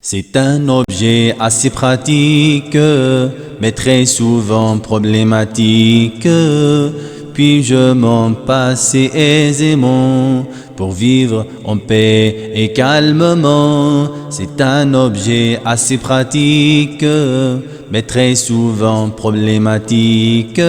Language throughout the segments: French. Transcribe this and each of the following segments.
C'est un objet assez pratique, mais très souvent problématique. Puis-je m'en passer aisément pour vivre en paix et calmement? C'est un objet assez pratique, mais très souvent problématique.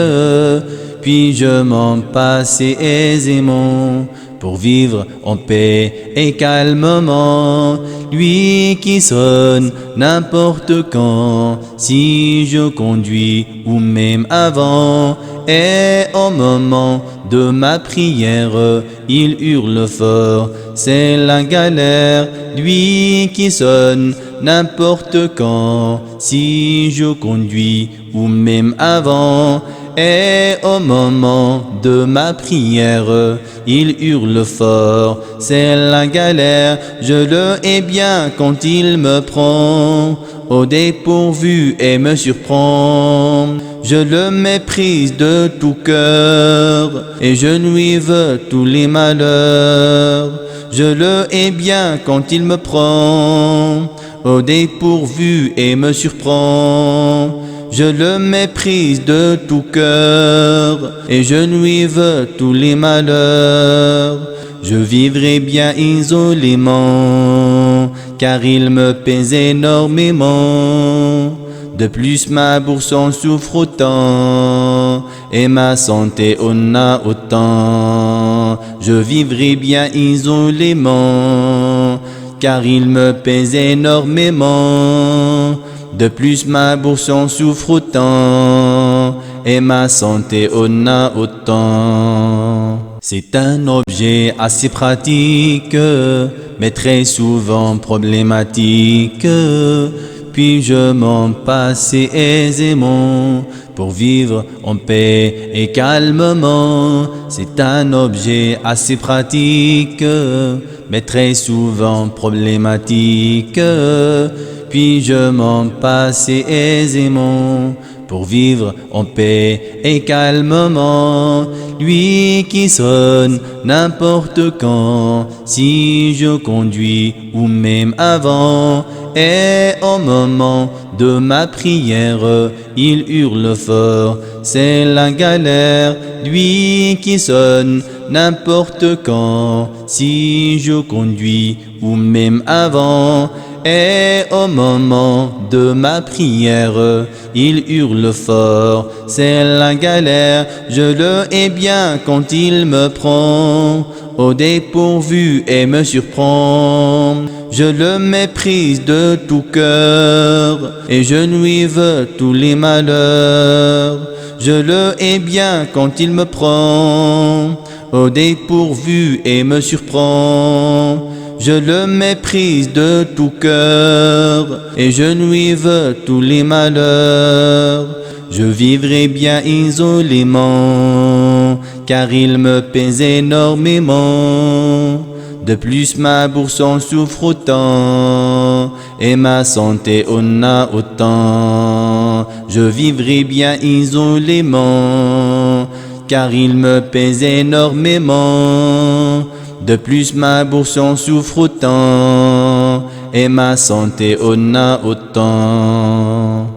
Puis-je m'en passer aisément pour vivre en paix et calmement? Lui qui sonne n'importe quand, si je conduis ou même avant, et au moment de ma prière, il hurle fort, c'est la galère. Lui qui sonne n'importe quand, si je conduis ou même avant, et au moment de ma prière, il hurle fort, c'est la galère. Je le hais bien quand il me prend au dépourvu et me surprend. Je le méprise de tout cœur et je lui veux tous les malheurs. Je le hais bien quand il me prend au dépourvu et me surprend. Je le méprise de tout cœur et je lui veux tous les malheurs. Je vivrai bien isolément, car il me pèse énormément. De plus ma bourse en souffre autant, et ma santé en a autant. Je vivrai bien isolément, car il me pèse énormément. De plus ma bourse en souffre autant, et ma santé en a autant. C'est un objet assez pratique, mais très souvent problématique. Puis-je m'en passer aisément pour vivre en paix et calmement? C'est un objet assez pratique, mais très souvent problématique. Puis-je m'en passer aisément pour vivre en paix et calmement? Lui qui sonne n'importe quand, si je conduis ou même avant, et au moment de ma prière, il hurle fort, c'est la galère. Lui qui sonne n'importe quand, si je conduis ou même avant, et au moment de ma prière, il hurle fort, c'est la galère. Je le hais bien quand il me prend au dépourvu et me surprend. Je le méprise de tout cœur et je lui veux tous les malheurs. Je le hais bien quand il me prend au dépourvu et me surprend. Je le méprise de tout cœur et je lui veux tous les malheurs. Je vivrai bien isolément, car il me pèse énormément. De plus ma bourse en souffre autant, et ma santé en a autant. Je vivrai bien isolément, car il me pèse énormément. De plus ma bourse en souffre autant, et ma santé en a autant.